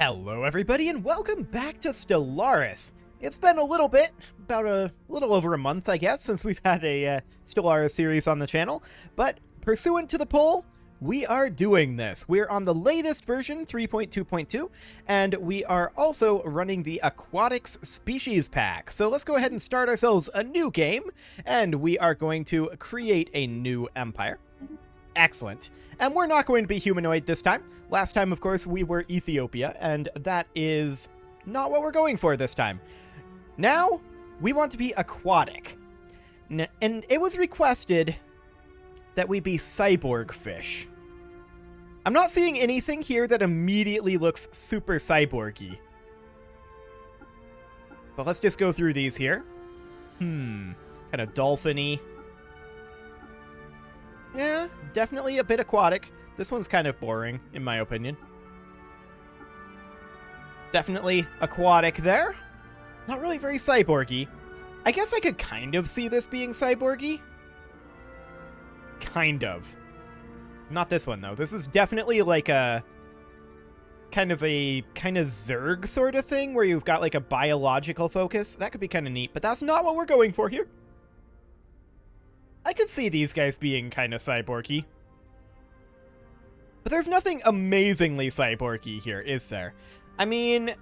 Hello everybody and welcome back to Stellaris. It's been a little bit, about a little over a month I guess, since we've had a Stellaris series on the channel, but pursuant to the poll, we are doing this. We're on the latest version, 3.2.2, and we are also running the Aquatics Species Pack. So let's go ahead and start ourselves a new game, and we are going to create a new empire. Excellent. And we're not going to be humanoid this time. Last time, of course, we were Ethiopia, and that is not what we're going for this time. Now, we want to be aquatic. And it was requested that we be cyborg fish. I'm not seeing anything here that immediately looks super cyborgy. But let's just go through these here. Kind of dolphin-y. Yeah, definitely a bit aquatic. This one's kind of boring, in my opinion. Definitely aquatic there. Not really very cyborgy. I guess I could kind of see this being cyborgy. Kind of. Not this one, though. This is definitely like a kind of Zerg sort of thing, where you've got like a biological focus. That could be kind of neat, but that's not what we're going for here. I could see these guys being kind of cyborgy. But there's nothing amazingly cyborgy here, is there? I mean,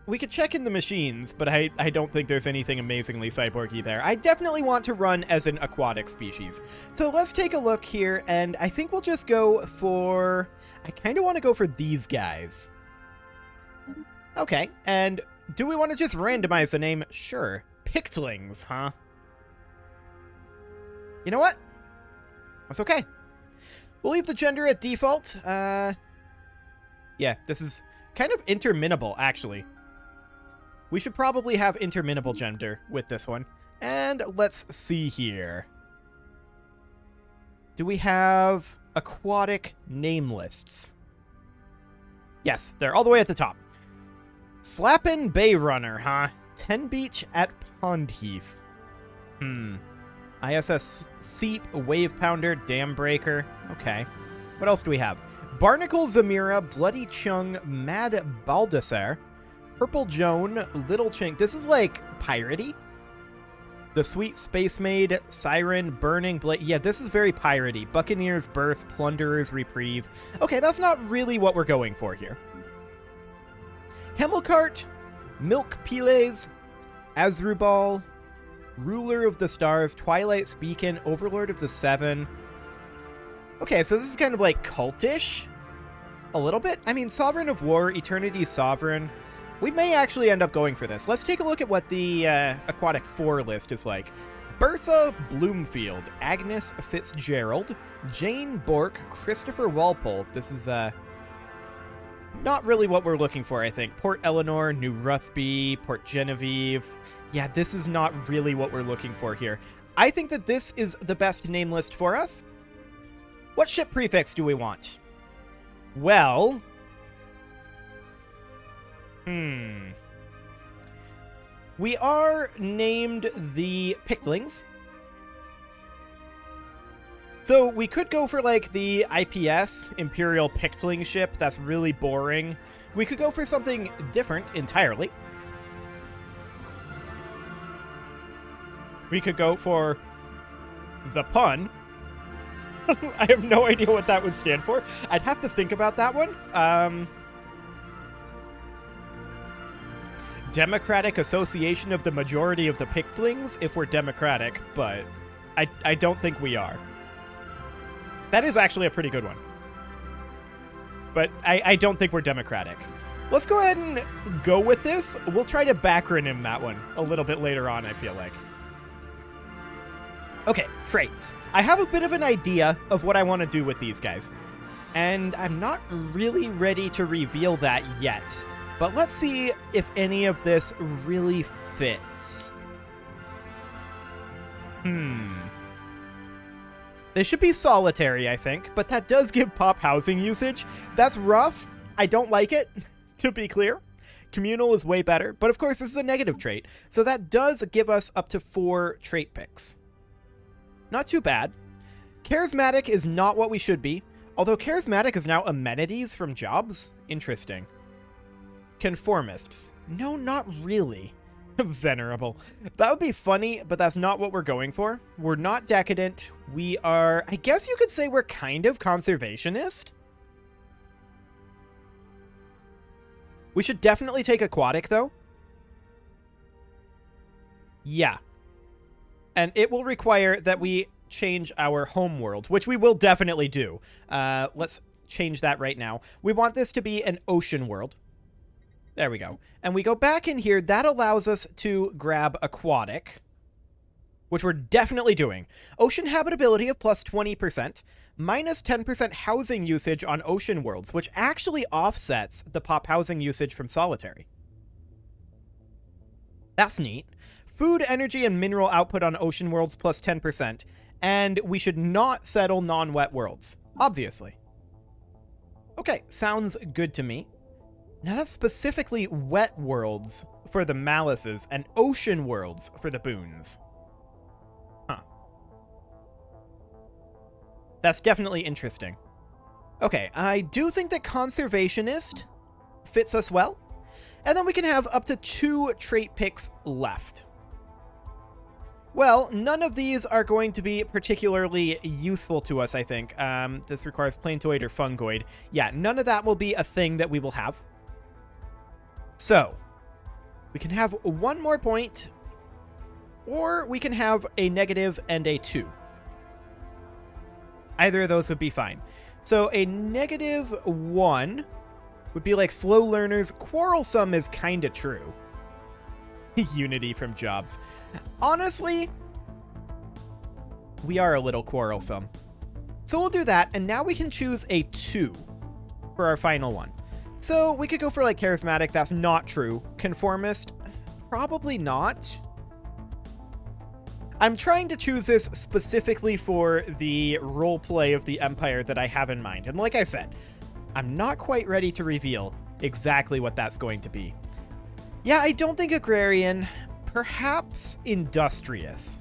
we could check in the machines, but I don't think there's anything amazingly cyborgy there. I definitely want to run as an aquatic species. So let's take a look here, and I think we'll just go for... I kind of want to go for these guys. Okay, and do we want to just randomize the name? Sure. Pictlings, huh? You know what? That's okay. We'll leave the gender at default. Yeah, this is kind of interminable, actually. We should probably have interminable gender with this one. And let's see here. Do we have aquatic name lists? Yes, they're all the way at the top. Slappin' Bay Runner, huh? 10 Beach at Pond Heath. ISS Seep, Wave Pounder, Dam Breaker. Okay. What else do we have? Barnacle Zamira, Bloody Chung, Mad Baldassar, Purple Joan, Little Chink. This is like piratey. The Sweet Space Maid, Siren, Burning Blade. Yeah, this is very piratey. Buccaneer's Birth, Plunderer's Reprieve. Okay, that's not really what we're going for here. Hemmelcart, Milk Piles, Azrubal, Ruler of the Stars, Twilight's Beacon, Overlord of the Seven. Okay, so this is kind of like cultish. A little bit. I mean, Sovereign of War, Eternity's Sovereign. We may actually end up going for this. Let's take a look at what the Aquatic 4 list is like. Bertha Bloomfield, Agnes Fitzgerald, Jane Bork, Christopher Walpole. This is not really what we're looking for, I think. Port Eleanor, New Ruthby, Port Genevieve. Yeah, this is not really what we're looking for here. I think that this is the best name list for us. What ship prefix do we want? Well... We are named the Pictlings. So we could go for like the IPS, Imperial Pictling ship. That's really boring. We could go for something different entirely. We could go for the pun. I have no idea what that would stand for. I'd have to think about that one. Democratic Association of the Majority of the Pictlings, if we're democratic, but I don't think we are. That is actually a pretty good one. But I don't think we're democratic. Let's go ahead and go with this. We'll try to backronym that one a little bit later on, I feel like. Okay, traits. I have a bit of an idea of what I want to do with these guys, and I'm not really ready to reveal that yet. But let's see if any of this really fits. They should be solitary, I think, but that does give pop housing usage. That's rough. I don't like it, to be clear. Communal is way better, but of course this is a negative trait, so that does give us up to 4 trait picks. Not too bad. Charismatic is not what we should be, although charismatic is now amenities from jobs. Interesting. Conformists. No, not really. Venerable. That would be funny, but that's not what we're going for. We're not decadent. We are, I guess you could say we're kind of conservationist. We should definitely take aquatic, though. Yeah. And it will require that we change our home world, which we will definitely do. Let's change that right now. We want this to be an ocean world. There we go. And we go back in here. That allows us to grab aquatic, which we're definitely doing. Ocean habitability of plus 20%, minus 10% housing usage on ocean worlds, which actually offsets the pop housing usage from solitary. That's neat. Food, energy, and mineral output on ocean worlds plus 10%. And we should not settle non-wet worlds, obviously. Okay, sounds good to me. Now that's specifically wet worlds for the malices and ocean worlds for the boons. Huh. That's definitely interesting. Okay, I do think that conservationist fits us well. And then we can have up to 2 trait picks left. Well, none of these are going to be particularly useful to us, I think. This requires plantoid or fungoid. Yeah, none of that will be a thing that we will have. So, we can have 1 more point, or we can have a negative and a 2. Either of those would be fine. So, a negative 1 would be like slow learners. Quarrelsome is kind of true. Unity from jobs. Honestly, we are a little quarrelsome. So we'll do that, and now we can choose a 2 for our final one. So we could go for like charismatic. That's not true. Conformist, probably not. I'm trying to choose this specifically for the roleplay of the Empire that I have in mind. And like I said, I'm not quite ready to reveal exactly what that's going to be. Yeah, I don't think agrarian. Perhaps industrious.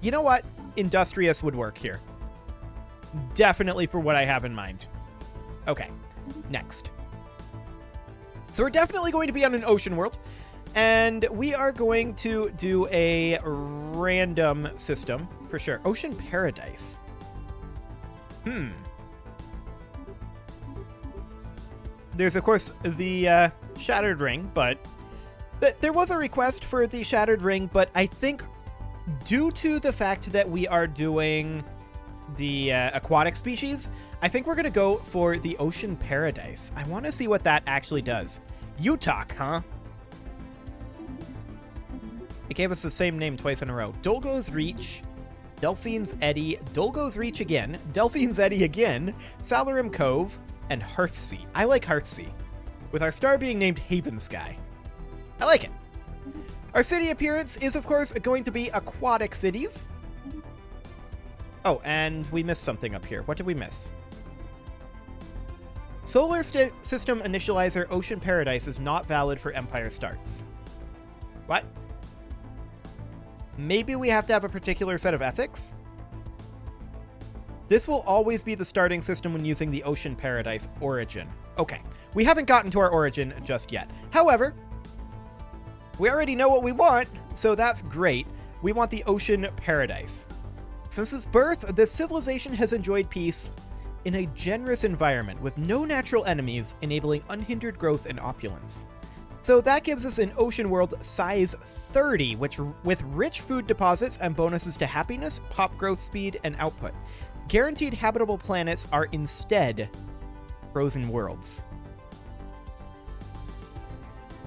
You know what? Industrious would work here. Definitely for what I have in mind. Okay, next. So we're definitely going to be on an ocean world, and we are going to do a random system for sure. Ocean paradise. There's, of course, the Shattered Ring, but there was a request for the Shattered Ring, but I think due to the fact that we are doing the aquatic species, I think we're going to go for the Ocean Paradise. I want to see what that actually does. Utah, huh? It gave us the same name twice in a row. Dolgo's Reach, Delphine's Eddy, Dolgo's Reach again, Delphine's Eddy again, Salarim Cove, and Hearthsea. I like Hearthsea, with our star being named Haven Sky. I like it. Our city appearance is, of course, going to be aquatic cities. Oh, and we missed something up here. What did we miss? Solar System Initializer Ocean Paradise is not valid for Empire starts. What? Maybe we have to have a particular set of ethics? This will always be the starting system when using the Ocean Paradise origin. Okay, we haven't gotten to our origin just yet. However, we already know what we want, so that's great. We want the Ocean Paradise. Since its birth, the civilization has enjoyed peace in a generous environment with no natural enemies, enabling unhindered growth and opulence. So that gives us an ocean world size 30, which with rich food deposits and bonuses to happiness, pop growth speed, and output. Guaranteed habitable planets are instead frozen worlds.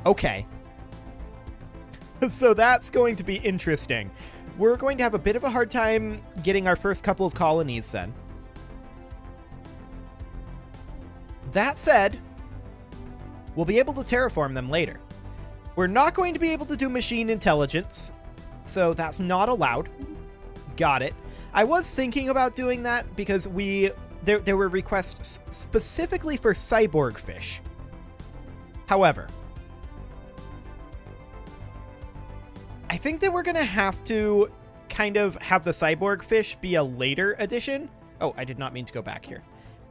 Okay. So that's going to be interesting. We're going to have a bit of a hard time getting our first couple of colonies then. That said, we'll be able to terraform them later. We're not going to be able to do machine intelligence, so that's not allowed. Got it. I was thinking about doing that because there were requests specifically for cyborg fish. However, I think that we're going to have to kind of have the cyborg fish be a later addition. Oh, I did not mean to go back here.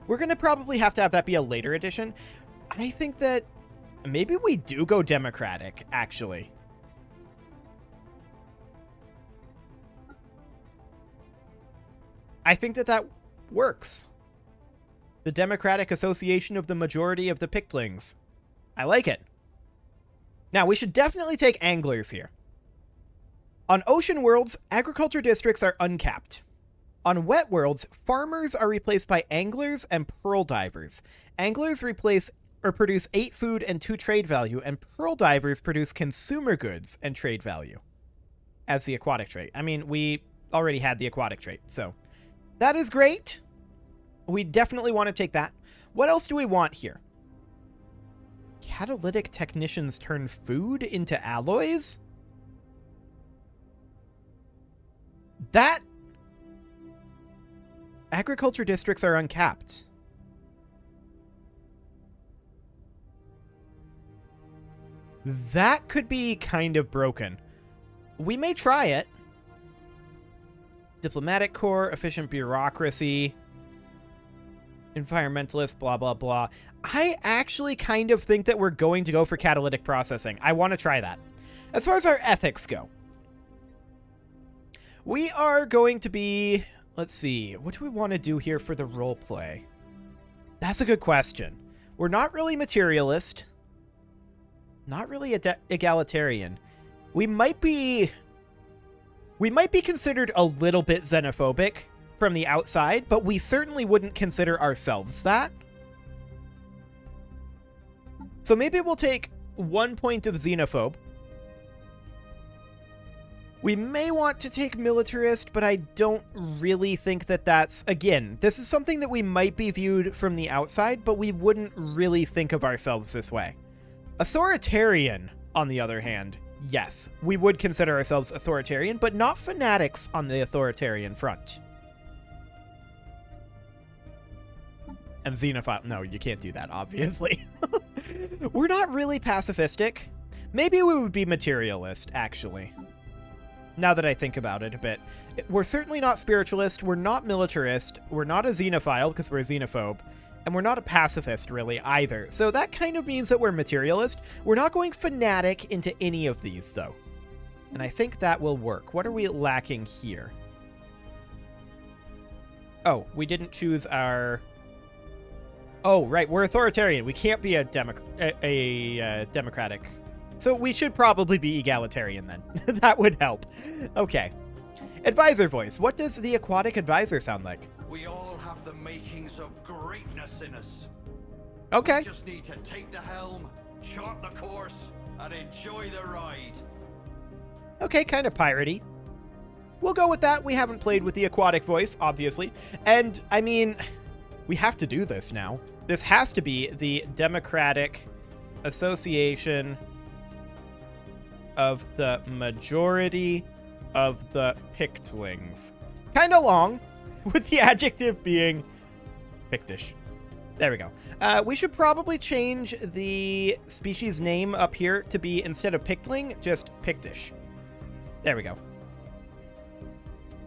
We're going to probably have to have that be a later edition. I think that maybe we do go democratic, actually. I think that that works. The Democratic Association of the Majority of the Pictlings. I like it. Now, we should definitely take anglers here. On ocean worlds, agriculture districts are uncapped. On wet worlds, farmers are replaced by anglers and pearl divers. Anglers replace or produce 8 food and 2 trade value, and pearl divers produce consumer goods and trade value as the aquatic trait. I mean, we already had the aquatic trait, so that is great. We definitely want to take that. What else do we want here? Catalytic technicians turn food into alloys? That... Agriculture districts are uncapped. That could be kind of broken. We may try it. Diplomatic corps, efficient bureaucracy, environmentalist, blah, blah, blah. I actually kind of think that we're going to go for catalytic processing. I want to try that. As far as our ethics go, we are going to be... Let's see. What do we want to do here for the roleplay? That's a good question. We're not really materialist. Not really egalitarian. We might be considered a little bit xenophobic from the outside, but we certainly wouldn't consider ourselves that. So maybe we'll take 1 point of xenophobe. We may want to take militarist, but I don't really think that that's... Again, this is something that we might be viewed from the outside, but we wouldn't really think of ourselves this way. Authoritarian, on the other hand, yes, we would consider ourselves authoritarian, but not fanatics on the authoritarian front. And xenophile... No, you can't do that, obviously. We're not really pacifistic. Maybe we would be materialist, actually. Now that I think about it a bit. We're certainly not spiritualist, we're not militarist, we're not a xenophile because we're a xenophobe, and we're not a pacifist really either. So that kind of means that we're materialist. We're not going fanatic into any of these though. And I think that will work. What are we lacking here? Oh, we didn't choose our... Oh, right, we're authoritarian. We can't be a democratic... So we should probably be egalitarian then. That would help. Okay. Advisor voice. What does the aquatic advisor sound like? We all have the makings of greatness in us. Okay. We just need to take the helm, chart the course, and enjoy the ride. Okay, kind of piratey. We'll go with that. We haven't played with the aquatic voice, obviously. And, I mean, we have to do this now. This has to be the Democratic Association of the Majority of the Pictlings. Kind of long, with the adjective being Pictish. There we go. We should probably change the species name up here to be, instead of Pictling, just Pictish. There we go.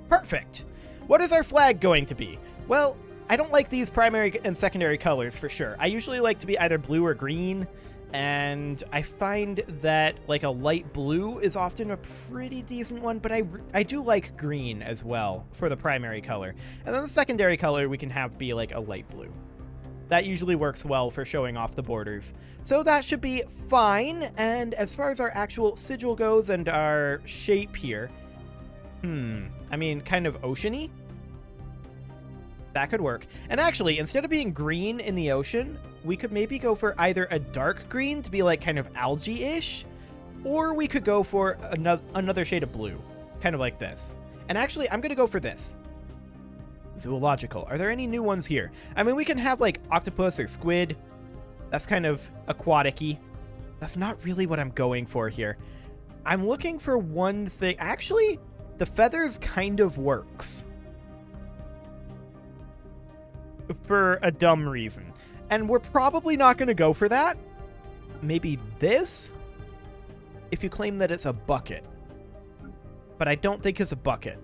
Perfect. What is our flag going to be? Well, I don't like these primary and secondary colors for sure. I usually like to be either blue or green. And I find that like a light blue is often a pretty decent one, but I do like green as well for the primary color. And then the secondary color we can have be like a light blue. That usually works well for showing off the borders. So that should be fine. And as far as our actual sigil goes and our shape here, I mean, kind of oceany. That could work. And actually, instead of being green in the ocean, we could maybe go for either a dark green to be like kind of algae-ish, or we could go for another shade of blue, kind of like this. And actually, I'm going to go for this. Zoological. Are there any new ones here? I mean, we can have like octopus or squid. That's kind of aquatic-y. That's not really what I'm going for here. I'm looking for one thing. Actually, the feathers kind of works. For a dumb reason. And we're probably not going to go for that. Maybe this? If you claim that it's a bucket. But I don't think it's a bucket.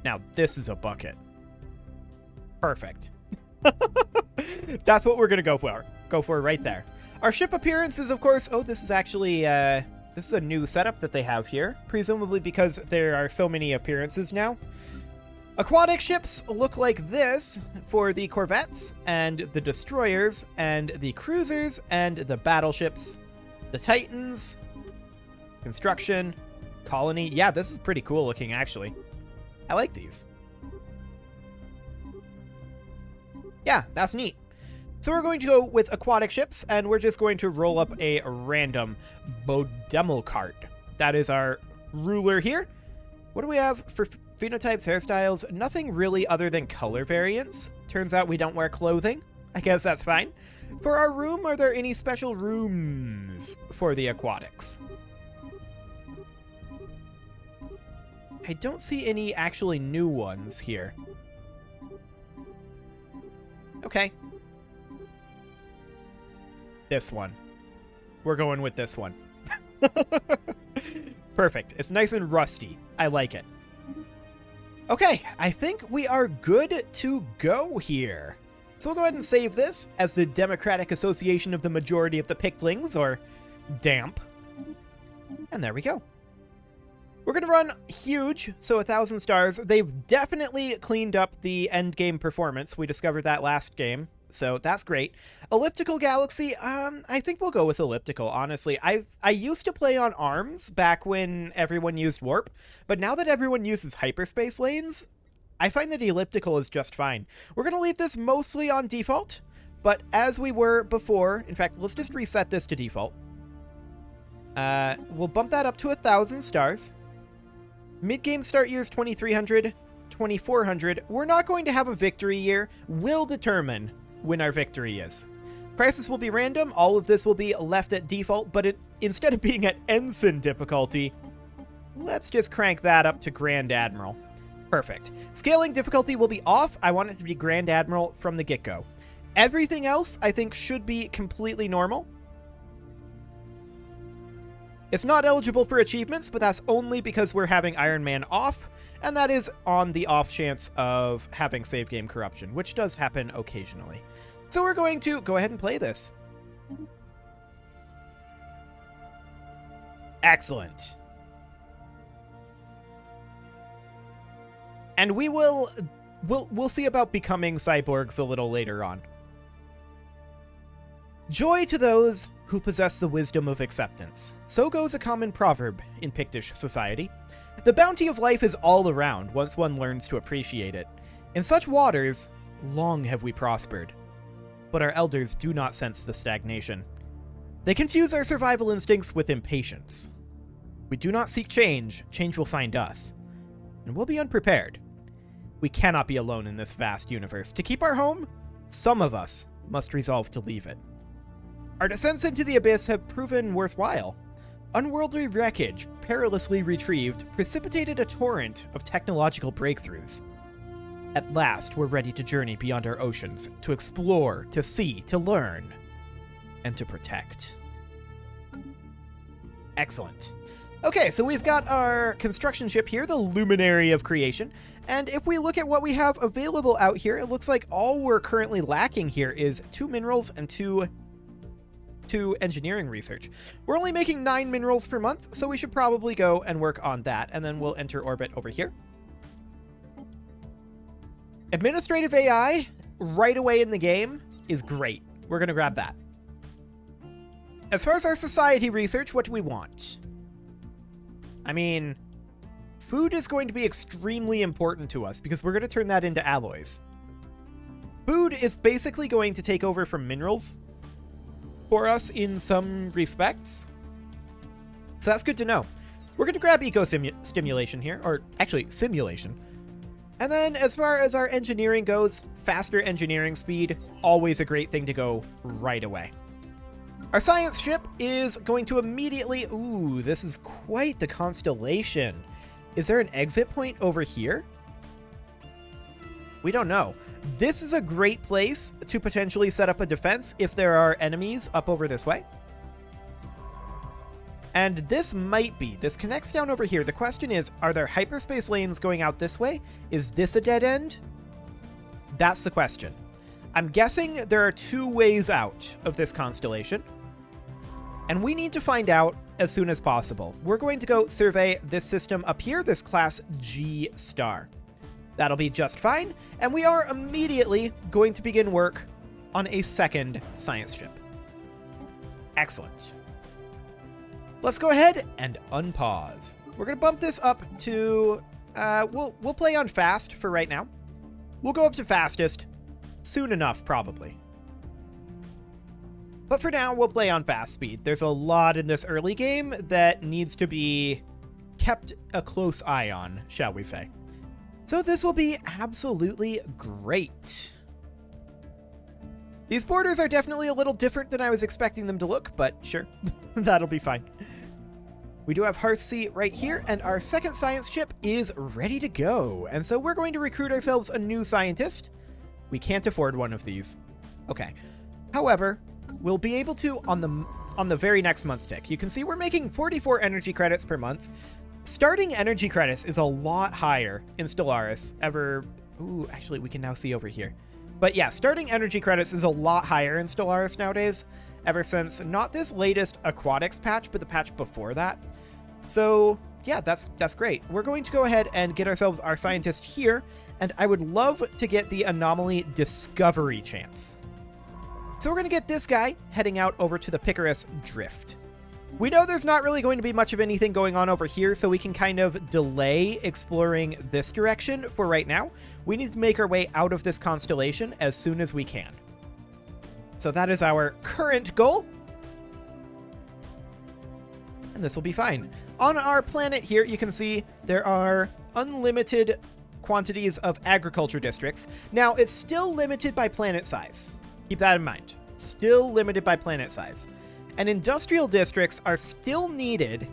Now, this is a bucket. Perfect. That's what we're going to go for. Go for right there. Our ship appearance is, of course... Oh, this is actually... this is a new setup that they have here. Presumably because there are so many appearances now. Aquatic ships look like this for the corvettes and the destroyers and the cruisers and the battleships. The Titans, construction, colony. Yeah, this is pretty cool looking, actually. I like these. Yeah, that's neat. So we're going to go with aquatic ships, and we're just going to roll up a random Bodemel cart. That is our ruler here. What do we have for phenotypes, hairstyles? Nothing really other than color variants. Turns out we don't wear clothing. I guess that's fine. For our room, are there any special rooms for the aquatics? I don't see any actually new ones here. Okay. This one. We're going with this one. Perfect. It's nice and rusty. I like it. Okay, I think we are good to go here. So we'll go ahead and save this as the Democratic Association of the Majority of the Picklings, or DAMP. And there we go. We're going to run huge, so 1,000 stars. They've definitely cleaned up the end game performance. We discovered that last game, so that's great. Elliptical Galaxy, I think we'll go with Elliptical, honestly. I used to play on ARMS back when everyone used Warp, but now that everyone uses hyperspace lanes, I find that Elliptical is just fine. We're going to leave this mostly on default, but as we were before, in fact, let's just reset this to default. We'll bump that up to 1,000 stars. Mid-game start year is 2,300, 2,400. We're not going to have a victory year. We'll determine when our victory is. Crisis will be random. All of this will be left at default, but instead of being at Ensign difficulty, let's just crank that up to Grand Admiral. Perfect. Scaling difficulty will be off. I want it to be Grand Admiral from the get-go. Everything else, I think, should be completely normal. It's not eligible for achievements, but that's only because we're having Iron Man off, and that is on the off chance of having save game corruption, which does happen occasionally. So we're going to go ahead and play this. Excellent. And we'll see about becoming cyborgs a little later on. Joy to those who possess the wisdom of acceptance. So goes a common proverb in Pictish society. The bounty of life is all around once one learns to appreciate it. In such waters, long have we prospered. But our elders do not sense the stagnation. They confuse our survival instincts with impatience. We do not seek change, change will find us. And we'll be unprepared. We cannot be alone in this vast universe. To keep our home, some of us must resolve to leave it. Our descents into the abyss have proven worthwhile. Unworldly wreckage, perilously retrieved, precipitated a torrent of technological breakthroughs. At last, we're ready to journey beyond our oceans, to explore, to see, to learn, and to protect. Excellent. Okay, so we've got our construction ship here, the Luminary of Creation, and if we look at what we have available out here, it looks like all we're currently lacking here is 2 minerals and 2 engineering research. We're only making 9 minerals per month, so we should probably go and work on that, and then we'll enter orbit over here. Administrative AI, right away in the game, is great. We're going to grab that. As far as our society research, what do we want? I mean, food is going to be extremely important to us because we're going to turn that into alloys. Food is basically going to take over from minerals for us in some respects. So that's good to know. We're going to grab eco-stimulation here, or actually simulation. And then as far as our engineering goes, faster engineering speed, always a great thing to go right away. Our science ship is going to immediately... Ooh, this is quite the constellation. Is there an exit point over here? We don't know. This is a great place to potentially set up a defense if there are enemies up over this way. And this might be. This connects down over here. The question is, are there hyperspace lanes going out this way? Is this a dead end? That's the question. I'm guessing there are 2 ways out of this constellation, and we need to find out as soon as possible. We're going to go survey this system up here, this class G star. That'll be just fine, and we are immediately going to begin work on a second science ship. Excellent. Let's go ahead and unpause. We're going to bump this up to, we'll play on fast for right now. We'll go up to fastest soon enough, probably. But for now, we'll play on fast speed. There's a lot in this early game that needs to be kept a close eye on, shall we say. So this will be absolutely great. These borders are definitely a little different than I was expecting them to look, but sure, that'll be fine. We do have Hearthsea right here, and our second science ship is ready to go. And so we're going to recruit ourselves a new scientist. We can't afford one of these. Okay. However, we'll be able to on the very next month tick. You can see we're making 44 energy credits per month. Starting energy credits is a lot higher in Stellaris Ooh, actually, we can now see over here. But yeah, starting energy credits is a lot higher in Stellaris nowadays, ever since not this latest Aquatics patch, but the patch before that. So yeah, that's great. We're going to go ahead and get ourselves our scientist here, and I would love to get the anomaly discovery chance. So we're going to get this guy heading out over to the Picarus Drift. We know there's not really going to be much of anything going on over here, so we can kind of delay exploring this direction for right now. We need to make our way out of this constellation as soon as we can. So that is our current goal. And this will be fine. On our planet here, you can see there are unlimited quantities of agriculture districts. Now, it's still limited by planet size. Keep that in mind. Still limited by planet size. And industrial districts are still needed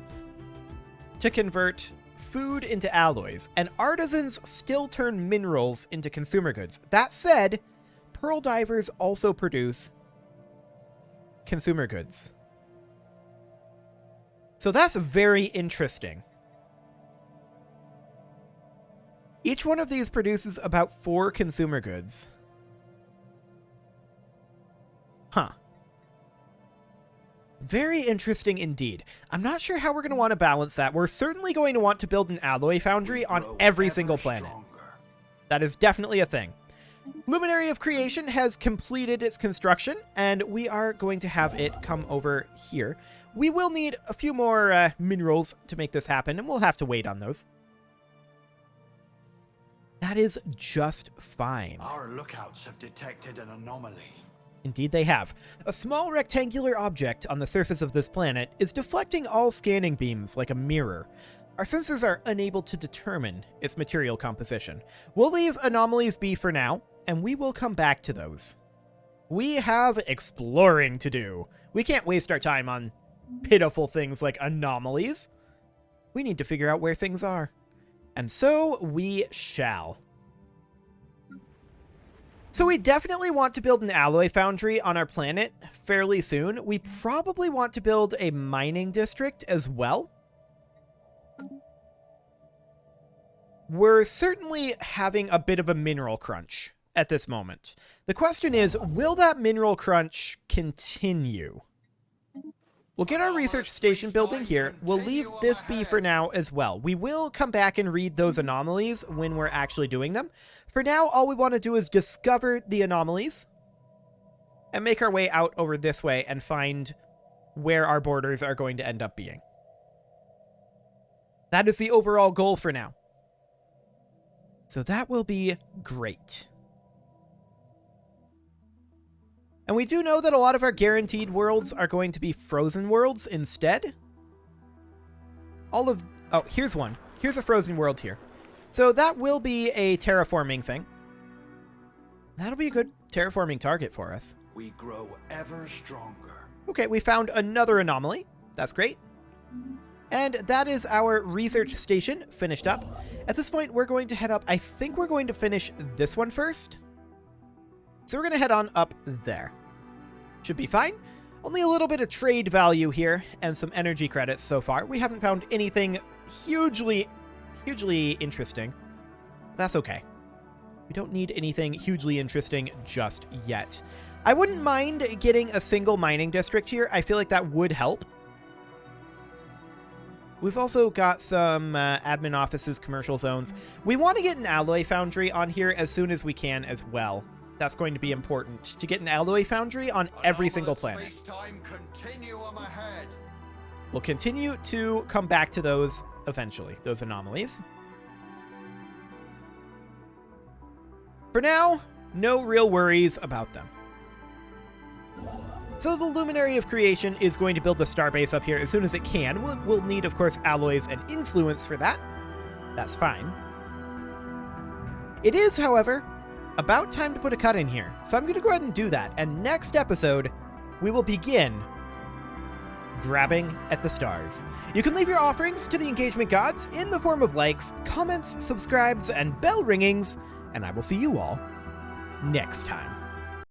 to convert food into alloys, and artisans still turn minerals into consumer goods. That said, pearl divers also produce consumer goods. So that's very interesting. Each one of these produces about 4 consumer goods. Huh. Very interesting indeed. I'm not sure how we're going to want to balance that. We're certainly going to want to build an alloy foundry on every single planet. That is definitely a thing. Luminary of Creation has completed its construction, and we are going to have it come over here. We will need a few more minerals to make this happen, and we'll have to wait on those. That is just fine. Our lookouts have detected an anomaly. Indeed they have. A small rectangular object on the surface of this planet is deflecting all scanning beams like a mirror. Our sensors are unable to determine its material composition. We'll leave anomalies be for now, and we will come back to those. We have exploring to do. We can't waste our time on pitiful things like anomalies. We need to figure out where things are. And so we shall. So we definitely want to build an alloy foundry on our planet fairly soon. We probably want to build a mining district as well. We're certainly having a bit of a mineral crunch at this moment. The question is, will that mineral crunch continue? We'll get our research station building here. We'll leave this be for now as well. We will come back and read those anomalies when we're actually doing them. For now, all we want to do is discover the anomalies and make our way out over this way and find where our borders are going to end up being. That is the overall goal for now. So that will be great. And we do know that a lot of our guaranteed worlds are going to be frozen worlds instead. Oh, here's one. Here's a frozen world here. So that will be a terraforming thing. That'll be a good terraforming target for us. We grow ever stronger. Okay, we found another anomaly. That's great. And that is our research station finished up. At this point, we're going to head up. I think we're going to finish this one first. So we're going to head on up there. Should be fine. Only a little bit of trade value here and some energy credits so far. We haven't found anything hugely interesting. That's okay. We don't need anything hugely interesting just yet. I wouldn't mind getting a single mining district here. I feel like that would help. We've also got some admin offices, commercial zones. We want to get an alloy foundry on here as soon as we can as well. That's going to be important, to get an alloy foundry on every single planet. Space-time continuum ahead. We'll continue to come back to those eventually, those anomalies. For now, no real worries about them. So the Luminary of Creation is going to build a starbase up here as soon as it can. We'll need, of course, alloys and influence for that. That's fine. It is, however, about time to put a cut in here. So I'm going to go ahead and do that. And next episode, we will begin grabbing at the stars. You can leave your offerings to the engagement gods in the form of likes, comments, subscribes, and bell ringings. And I will see you all next time.